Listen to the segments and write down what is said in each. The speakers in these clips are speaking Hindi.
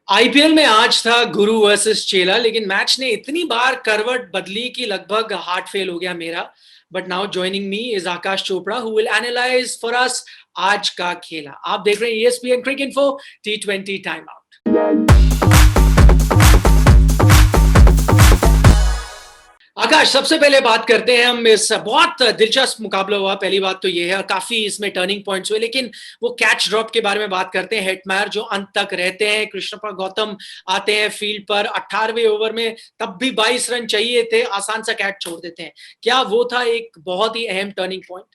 आईपीएल में आज था गुरु वर्सेस चेला, लेकिन मैच ने इतनी बार करवट बदली कि लगभग हार्ट फेल हो गया मेरा। But now joining me is Akash Chopra who will analyse for us आज का खेला। आप देख रहे हैं ईएसपीएन क्रिक इन्फो टी20 टाइम आउट। आकाश, सबसे पहले बात करते हैं हम इस बहुत दिलचस्प मुकाबला हुआ। पहली बात तो ये है, काफी इसमें टर्निंग पॉइंट्स हुए, लेकिन वो कैच ड्रॉप के बारे में बात करते हैं। हेटमायर जो अंत तक रहते हैं, कृष्णप्पा गौतम आते हैं फील्ड पर 18वें ओवर में, तब भी 22 रन चाहिए थे, आसान सा कैच छोड़ देते हैं। क्या वो था एक बहुत ही अहम टर्निंग पॉइंट?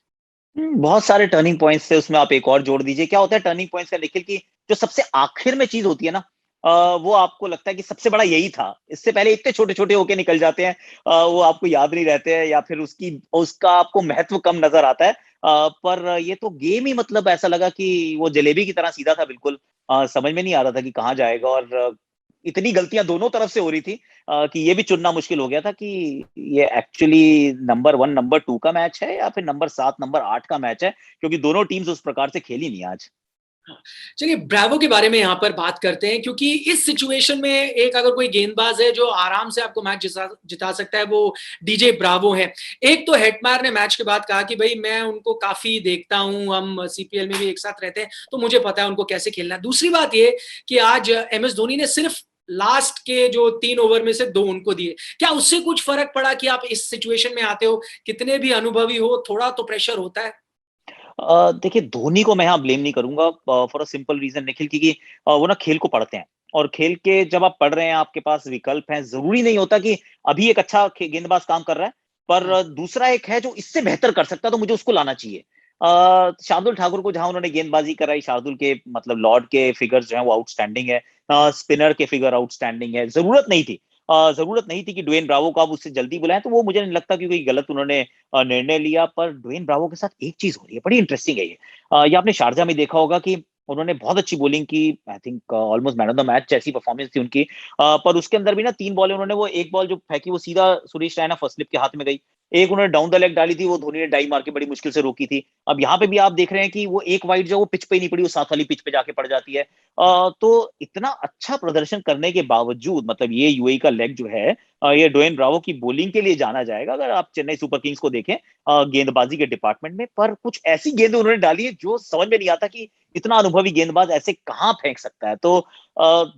बहुत सारे टर्निंग पॉइंट्स थे उसमें। आप एक और जोड़ दीजिए। क्या होता है टर्निंग पॉइंट्स का निखिल की जो सबसे आखिर में चीज होती है ना, वो आपको लगता है कि सबसे बड़ा यही था। इससे पहले इतने छोटे छोटे होके निकल जाते हैं, वो आपको याद नहीं रहते हैं या फिर उसकी उसका आपको महत्व कम नजर आता है। पर ये तो गेम ही मतलब ऐसा लगा कि वो जलेबी की तरह सीधा था बिल्कुल। समझ में नहीं आ रहा था कि कहाँ जाएगा। और इतनी गलतियां दोनों तरफ से हो रही थी कि ये भी चुनना मुश्किल हो गया था कि ये एक्चुअली नंबर 1 नंबर 2 का मैच है या फिर नंबर 7 नंबर 8 का मैच है, क्योंकि दोनों टीम्स उस प्रकार से खेली नहीं आज। चलिए ब्रावो के बारे में यहाँ पर बात करते हैं, क्योंकि इस सिचुएशन में एक अगर कोई गेंदबाज है जो आराम से आपको मैच जिता सकता है, वो डीजे ब्रावो है। एक तो हेटमायर ने मैच के बाद कहा कि भाई मैं उनको काफी देखता हूं, हम सीपीएल में भी एक साथ रहते हैं, तो मुझे पता है उनको कैसे खेलना है। दूसरी बात ये कि आज एमएस धोनी ने सिर्फ लास्ट के जो 3 ओवर में से 2 उनको दिए। क्या उससे कुछ फर्क पड़ा कि आप इस सिचुएशन में आते हो, कितने भी अनुभवी हो, थोड़ा तो प्रेशर होता है? देखिए, धोनी को मैं यहाँ ब्लेम नहीं करूंगा for a simple reason Nikhil, क्योंकि वो ना खेल को पढ़ते हैं। और खेल के जब आप पढ़ रहे हैं, आपके पास विकल्प हैं। जरूरी नहीं होता कि अभी एक अच्छा गेंदबाज काम कर रहा है, पर दूसरा एक है जो इससे बेहतर कर सकता है, तो मुझे उसको लाना चाहिए। शार्दुल ठाकुर को जहां उन्होंने गेंदबाजी कराई, शार्दुल के मतलब लॉर्ड के फिगर्स जो है वो आउटस्टैंडिंग है। स्पिनर के फिगर आउटस्टैंडिंग है। जरूरत नहीं थी कि ड्वेन ब्रावो को आप उससे जल्दी बुलाएं, तो वो मुझे नहीं लगता कि कोई गलत उन्होंने निर्णय लिया। पर ड्वेन ब्रावो के साथ एक चीज हो रही है, बड़ी इंटरेस्टिंग है ये आपने शारजा में देखा होगा कि उन्होंने बहुत अच्छी बॉलिंग की। I think almost man of the match जैसी परफॉर्मेंस थी उनकी। पर उसके अंदर भी ना 3 बॉलें उन्होंने, वो एक बॉल जो फेंकी वो सीधा सुरेश रैना फर्स्ट स्लिप के हाथ में गई। एक उन्होंने डाउन द लेग डाली थी, वो धोनी ने डाई मार के बड़ी मुश्किल से रोकी थी। अब यहाँ पे भी आप देख रहे हैं कि वो एक वाइड जो वो पिच पे ही नहीं पड़ी, वो साथ वाली पिच पे जाके पड़ जाती है। तो इतना अच्छा प्रदर्शन करने के बावजूद मतलब ये यूएई का लेग जो है, ये ड्वेन ब्रावो की बॉलिंग के लिए जाना जाएगा अगर आप चेन्नई सुपर किंग्स को देखें गेंदबाजी के डिपार्टमेंट में। पर कुछ ऐसी गेंद उन्होंने डाली है जो समझ में नहीं आता कि इतना अनुभवी गेंदबाज ऐसे कहाँ फेंक सकता है। तो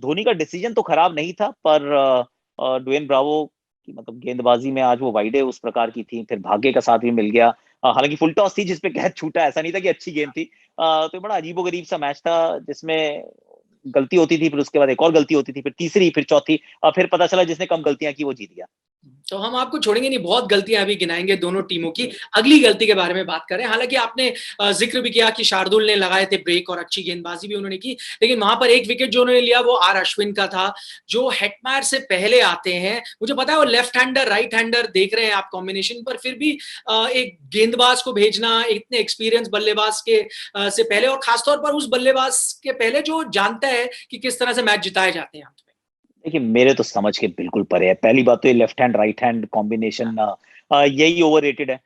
धोनी का डिसीजन तो खराब नहीं था, पर ड्वेन ब्रावो की मतलब गेंदबाजी में आज वो वाइडे उस प्रकार की थी, फिर भाग्य का साथ भी मिल गया। हालांकि फुल टॉस थी जिसपे कैच छूटा, ऐसा नहीं था कि अच्छी गेंद थी। तो बड़ा अजीबोगरीब सा मैच था जिसमें गलती होती थी, फिर उसके बाद एक और गलती होती थी, फिर तीसरी, फिर चौथी, फिर पता चला जिसने कम गलतियां की वो जीत गया। तो हम आपको छोड़ेंगे नहीं, बहुत गलतियां अभी गिनाएंगे दोनों टीमों की। अगली गलती के बारे में बात करें, हालांकि आपने जिक्र भी किया कि शार्दुल ने लगाए थे ब्रेक और अच्छी गेंदबाजी भी उन्होंने की, लेकिन वहां पर एक विकेट जो उन्होंने लिया वो आर अश्विन का था, जो हेटमायर से पहले आते हैं। मुझे पता है वो लेफ्ट हैंडर राइट हैंडर देख रहे हैं आप कॉम्बिनेशन, पर फिर भी एक गेंदबाज को भेजना इतने एक्सपीरियंस बल्लेबाज के से पहले, और खासतौर पर उस बल्लेबाज के पहले जो जानता है कि किस तरह से मैच जिताए जाते हैं। देखिए, मेरे तो समझ के बिल्कुल परे है। पहली बात तो ये left hand right hand combination यही ओवररेटेड है।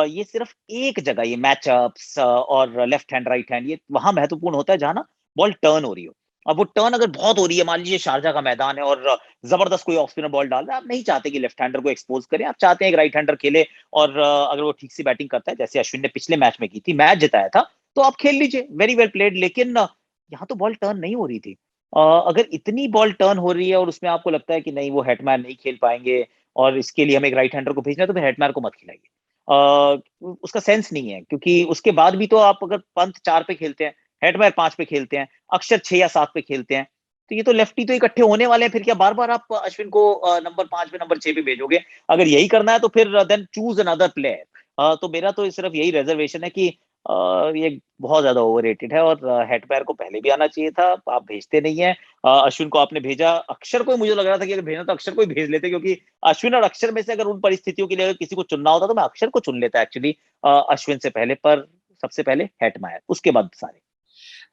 ये सिर्फ एक जगह, ये मैचअप्स और लेफ्ट हैंड राइट हैंड, ये वहां महत्वपूर्ण होता है जहां ना बॉल टर्न हो रही हो। अब वो टर्न अगर बहुत हो रही है, मान लीजिए शारजा का मैदान है और जबरदस्त कोई ऑफ स्पिनर बॉल डाल रहा है, आप नहीं चाहते कि लेफ्ट हैंडर को एक्सपोज करें, आप चाहते हैं एक राइट हैंडर खेले। और अगर वो ठीक से बैटिंग करता है जैसे अश्विन ने पिछले मैच में की थी, मैच जिताया था, तो आप खेल लीजिए, वेरी वेल प्लेड। लेकिन यहाँ तो बॉल टर्न नहीं हो रही थी। अगर इतनी बॉल टर्न हो रही है और उसमें आपको लगता है कि नहीं वो हेटमैन नहीं खेल पाएंगे और इसके लिए हमें एक राइट हैंडर को भेजना है, तो फिर हेटमैन को मत खिलाइए। उसका सेंस नहीं है, क्योंकि उसके बाद भी तो आप अगर पंत 4 पे खेलते हैं, हेटमैन 5 पे खेलते हैं, अक्षर 6 या 7 पे खेलते हैं, तो ये तो लेफ्टी तो इकट्ठे होने वाले हैं। फिर क्या बार बार आप अश्विन को नंबर 5 पे नंबर 6 पे भेजोगे? अगर यही करना है तो फिर देन चूज अनदर प्लेयर। तो मेरा तो सिर्फ यही रिजर्वेशन है कि ये बहुत ज्यादा ओवररेटेड है और हेटमैन को पहले भी आना चाहिए था, आप भेजते नहीं है। अश्विन को आपने भेजा, अक्षर को मुझे लग रहा था कि अगर भेजना तो अक्षर को ही भेज लेते, क्योंकि अश्विन और अक्षर में से अगर उन परिस्थितियों के लिए अगर किसी को चुनना होता तो मैं अक्षर को चुन लेता एक्चुअली, अश्विन से पहले। पर सबसे पहले हेटमायर, उसके बाद सारे।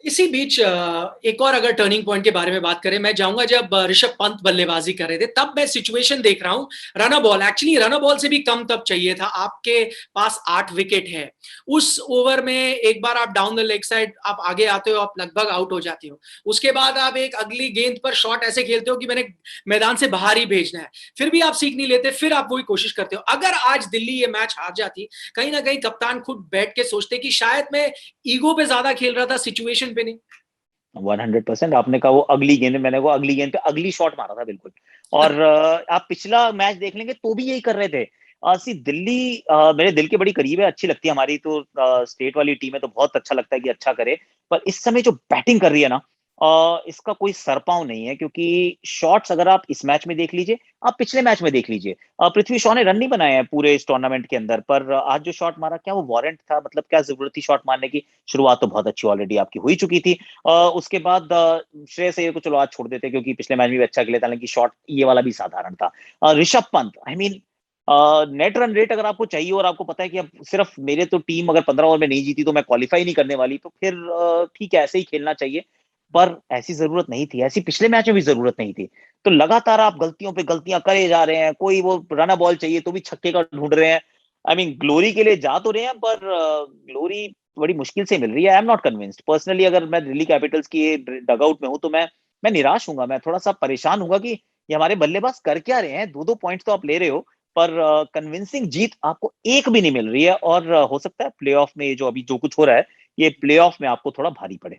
इसी बीच एक और अगर टर्निंग पॉइंट के बारे में बात करें, मैं जाऊँगा जब ऋषभ पंत बल्लेबाज़ी कर रहे थे, तब मैं सिचुएशन देख रहा हूँ, run a ball actually run a ball से भी कम तब चाहिए था, आपके पास 8 विकेट है। उस ओवर में एक बार आप डाउन द लेग साइड आप आगे आते हो, आप लगभग आउट हो जाते हो। उसके बाद आप एक अगली गेंद पर शॉट ऐसे खेलते हो कि मैंने मैदान से बाहर ही भेजना है। फिर भी आप सीख नहीं लेते, फिर आप वही कोशिश करते हो। अगर आज दिल्ली ये मैच हार जाती, कहीं न कहीं कप्तान खुद बैठ के सोचते कि शायद मैं ईगो पे ज़्यादा खेल रहा था, सिचुएशन पे नहीं। 100% आपने कहा वो अगली गेंद में मैंने वो अगली गेंद पे अगली शॉट मारा था बिल्कुल। और आप पिछला मैच देख लेंगे तो भी यही कर रहे थे। सी दिल्ली मेरे दिल के बड़ी करीब है, अच्छी लगती है हमारी तो स्टेट वाली टीम है तो बहुत अच्छा लगता है कि अच्छा करे। पर इस समय जो बैटिंग कर रही है ना, इसका कोई सरपाव नहीं है क्योंकि शॉट्स अगर आप इस मैच में देख लीजिए, आप पिछले मैच में देख लीजिए, पृथ्वी शॉ ने रन नहीं बनाए हैं पूरे इस टूर्नामेंट के अंदर, पर आज जो शॉट मारा क्या वो वारंट था? मतलब क्या जरूरत थी शॉट मारने की? शुरुआत तो बहुत अच्छी ऑलरेडी आपकी हुई चुकी थी। उसके बाद श्रेयस अय्यर को चलो आज छोड़ देते क्योंकि पिछले मैच में भी अच्छा खेला था, हालांकि शॉट ये वाला भी साधारण था। Rishabh Pant I mean net run rate अगर आपको चाहिए और आपको पता है कि अब सिर्फ मेरे तो टीम अगर 15 ओवर में नहीं जीती तो मैं क्वालिफाई नहीं करने वाली, तो फिर ठीक है ऐसे ही खेलना चाहिए। पर ऐसी जरूरत नहीं थी, ऐसी पिछले मैच में भी जरूरत नहीं थी। तो लगातार आप गलतियों पे गलतियां करे जा रहे हैं, कोई वो रन बॉल चाहिए तो भी छक्के का ढूंढ रहे हैं। आई मीन ग्लोरी के लिए जा तो रहे हैं पर ग्लोरी बड़ी मुश्किल से मिल रही है। I am not convinced personally, अगर मैं दिल्ली कैपिटल्स की डगआउट में हूं तो मैं निराश हूंगा, मैं थोड़ा सा परेशान हूंगा कि ये हमारे बल्लेबाज कर क्या रहे हैं। दो दो पॉइंट तो आप ले रहे हो पर कन्विंसिंग जीत आपको एक भी नहीं मिल रही है, और हो सकता है प्लेऑफ में ये जो अभी जो कुछ हो रहा है ये प्लेऑफ में आपको थोड़ा भारी पड़े।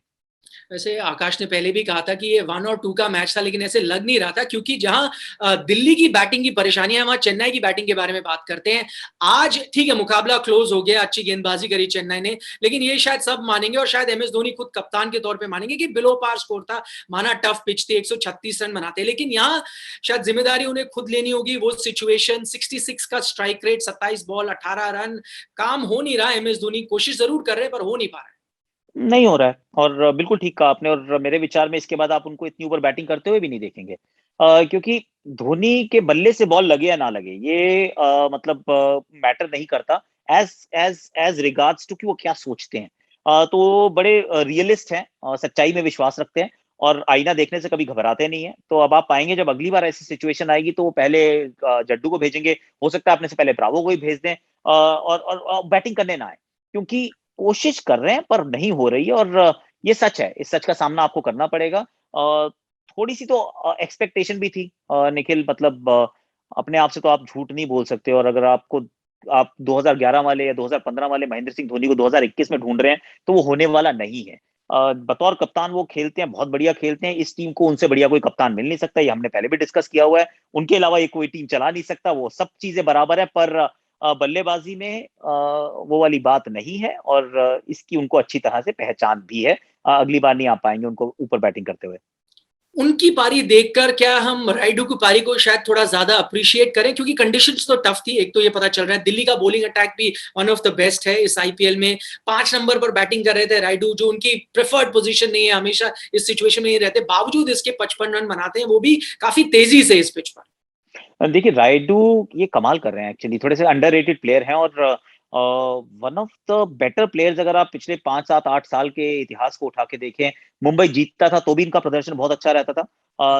वैसे आकाश ने पहले भी कहा था कि ये 1 और 2 का मैच था, लेकिन ऐसे लग नहीं रहा था क्योंकि जहां दिल्ली की बैटिंग की परेशानी है, वहां चेन्नई की बैटिंग के बारे में बात करते हैं। आज ठीक है, मुकाबला क्लोज हो गया, अच्छी गेंदबाजी करी चेन्नई ने, लेकिन ये शायद सब मानेंगे और शायद एमएस धोनी खुद कप्तान के तौर पे मानेंगे कि बिलो पार स्कोर था। माना टफ पिच थी, 136 रन बनाते, लेकिन यहाँ शायद जिम्मेदारी उन्हें खुद लेनी होगी। वो सिचुएशन 66 का स्ट्राइक रेट, 27 बॉल 18 रन, काम हो नहीं रहा। एमएस धोनी कोशिश जरूर कर रहे हैं पर हो नहीं पा रहा है। नहीं हो रहा है, और बिल्कुल ठीक कहा आपने, और मेरे विचार में इसके बाद आप उनको इतनी ऊपर बैटिंग करते हुए भी नहीं देखेंगे। क्योंकि धोनी के बल्ले से बॉल लगे या ना लगे ये मतलब मैटर नहीं करता, as as as regards to कि वो क्या सोचते हैं। तो वो बड़े रियलिस्ट हैं, सच्चाई में विश्वास रखते हैं और आईना देखने से कभी घबराते नहीं है। तो अब आप पाएंगे जब अगली बार ऐसी सिचुएशन आएगी तो वो पहले जड्डू को भेजेंगे, हो सकता है अपने से पहले ब्रावो को ही भेज दें, और बैटिंग करने ना आए, क्योंकि कोशिश कर रहे हैं पर नहीं हो रही है। और ये सच है, इस सच का सामना आपको करना पड़ेगा। थोड़ी सी तो एक्सपेक्टेशन भी थी निखिल, मतलब अपने आप से तो आप झूठ नहीं बोल सकते, और अगर आपको आप 2011 वाले या 2015 वाले महेंद्र सिंह धोनी को 2021 में ढूंढ रहे हैं तो वो होने वाला नहीं है। बतौर कप्तान वो खेलते हैं, बहुत बढ़िया खेलते हैं, इस टीम को उनसे बढ़िया कोई कप्तान मिल नहीं सकता, ये हमने पहले भी डिस्कस किया हुआ है। उनके अलावा ये कोई टीम चला नहीं सकता, वो सब चीजें बराबर है, पर बल्लेबाजी में वो वाली बात नहीं है, और इसकी उनको अच्छी तरह से पहचान भी है। अगली बार नहीं आ पाएंगे उनको ऊपर बैटिंग करते हुए। उनकी पारी देखकर क्या हम राइडू की पारी को शायद थोड़ा ज्यादा अप्रिशिएट करें, क्योंकि कंडीशंस तो टफ थी। एक तो ये पता चल रहा है दिल्ली का बॉलिंग अटैक भी वन ऑफ द बेस्ट है इस आईपीएल में। 5 नंबर पर बैटिंग कर रहे थे राइडू, जो उनकी प्रेफर्ड पोजीशन नहीं है, हमेशा इस सिचुएशन में ही रहते, बावजूद इसके 55 रन बनाते हैं, वो भी काफी तेजी से इस पिच पर। देखिए राइडू ये कमाल कर रहे हैं, एक्चुअली थोड़े से अंडररेटेड प्लेयर हैं, और one of the better players अगर आप पिछले 5 7 8 साल के इतिहास को उठा के देखें। मुंबई जीतता था तो भी इनका प्रदर्शन बहुत अच्छा रहता था,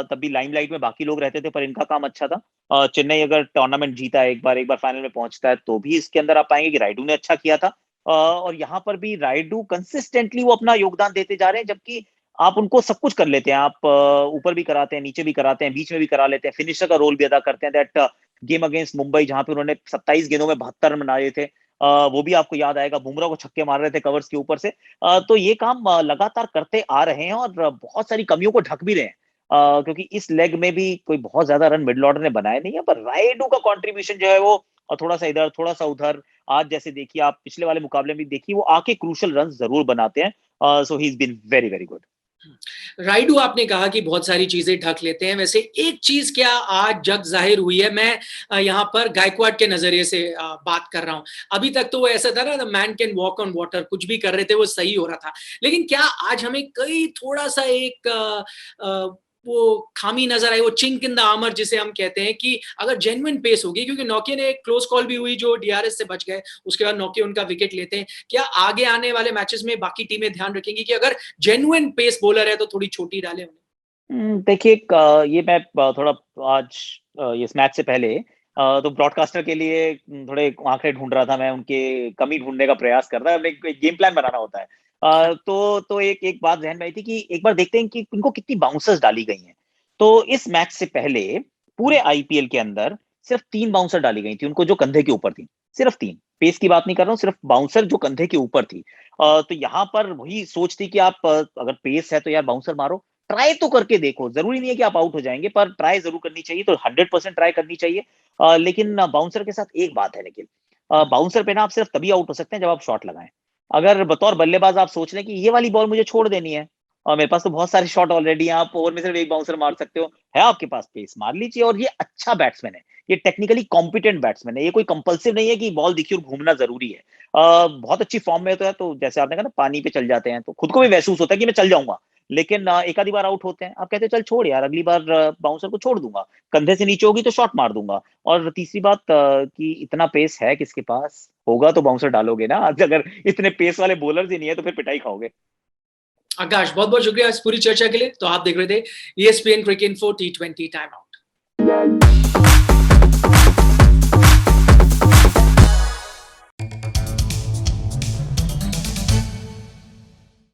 तब भी लाइमलाइट में बाकी लोग रहते थे पर इनका काम अच्छा था। चेन्नई अगर टूर्नामेंट जीता है, एक बार फाइनल में पहुंचता है, तो भी इसके अंदर आप पाएंगे कि राइडू ने अच्छा किया था। और यहाँ पर भी राइडू कंसिस्टेंटली वो अपना योगदान देते जा रहे हैं, जबकि आप उनको सब कुछ कर लेते हैं, आप ऊपर भी कराते हैं, नीचे भी कराते हैं, बीच में भी करा लेते हैं, फिनिशर का रोल भी अदा करते हैं। दैट गेम अगेंस्ट मुंबई जहां पे उन्होंने 27 गेंदों में 72 रन बनाए थे, वो भी आपको याद आएगा, बुमराह को छक्के मार रहे थे कवर्स के ऊपर से। तो ये काम लगातार करते आ रहे हैं और बहुत सारी कमियों को ढक भी रहे हैं, क्योंकि इस लेग में भी कोई बहुत ज्यादा रन मिडिल ऑर्डर ने बनाए नहीं है, पर रायडू का कंट्रीब्यूशन जो है वो थोड़ा सा इधर थोड़ा सा उधर। आज जैसे देखिए, आप पिछले वाले मुकाबले में देखिए, वो आके क्रूशल रन जरूर बनाते हैं। So he is been very very good. Rayudu आपने कहा कि बहुत सारी चीजें ढक लेते हैं, वैसे एक चीज क्या आज जग जाहिर हुई है, मैं यहाँ पर गायकवाड के नजरिए से बात कर रहा हूं। अभी तक तो वो ऐसा था ना, the man can walk on water, कुछ भी कर रहे थे वो सही हो रहा था, लेकिन क्या आज हमें कई थोड़ा सा एक वो खामी नजर आई, वो चिंक इन द आर्मर जिसे हम कहते हैं, कि अगर जेन्युइन पेस होगी, क्योंकि नोकिया ने एक क्लोज कॉल भी हुई जो डीआरएस से बच गए, उसके बाद नोकिया उनका विकेट लेते हैं। क्या आगे आने वाले मैचेस में बाकी टीमें ध्यान रखेंगी कि अगर जेन्युइन पेस बॉलर है तो थोड़ी छोटी डाले उन्हें? देखिए ये मैं थोड़ा आज इस मैच से पहले तो ब्रॉडकास्टर के लिए थोड़े आंकड़े ढूंढ रहा था मैं, उनके कमी ढूंढने का प्रयास कर रहा है, एक गेम प्लान बनाना होता है। तो एक बात ध्यान में आई थी कि एक बार देखते हैं कि इनको कितनी बाउंसर्स डाली गई हैं। तो इस मैच से पहले पूरे आईपीएल के अंदर सिर्फ 3 बाउंसर डाली गई थी उनको, जो कंधे के ऊपर थी, सिर्फ 3। पेस की बात नहीं कर रहा हूँ, सिर्फ बाउंसर जो कंधे के ऊपर थी। तो यहाँ पर वही सोच थी कि आप अगर पेस है तो यार बाउंसर मारो, ट्राई तो करके देखो, जरूरी नहीं है कि आप आउट हो जाएंगे, पर ट्राई जरूर करनी चाहिए, तो 100% ट्राई करनी चाहिए। लेकिन बाउंसर के साथ एक बात है निखिल, बाउंसर पे ना आप सिर्फ तभी आउट हो सकते हैं जब आप शॉट लगाएं। अगर बतौर बल्लेबाज आप सोच लें कि ये वाली बॉल मुझे छोड़ देनी है, और मेरे पास तो बहुत सारे शॉट ऑलरेडी हैं, आप ओवर में सिर्फ एक बाउंसर मार सकते हो, है आपके पास पेस, मार लीजिए। और ये अच्छा बैट्समैन है, ये टेक्निकली कॉम्पिटेंट बैट्समैन है, ये कोई कंपल्सिव नहीं है कि बॉल दिखी और घूमना जरूरी है। बहुत अच्छी फॉर्म में तो जैसे आपने कहा ना, पानी पे चल जाते हैं, तो खुद को भी महसूस होता है कि मैं चल जाऊंगा, लेकिन एक आधी बार आउट होते हैं, आप कहते हैं चल छोड़ यार, अगली बार बाउंसर को छोड़ दूंगा, कंधे से नीचे होगी तो शॉट मार दूंगा। और तीसरी बात कि इतना पेस है किसके पास, होगा तो बाउंसर डालोगे ना, आज अगर इतने पेस वाले बॉलर्स ही नहीं है तो फिर पिटाई खाओगे। आकाश, बहुत बहुत शुक्रिया इस पूरी चर्चा के लिए। तो आप देख रहे थे ESPN cricket info T20 time out.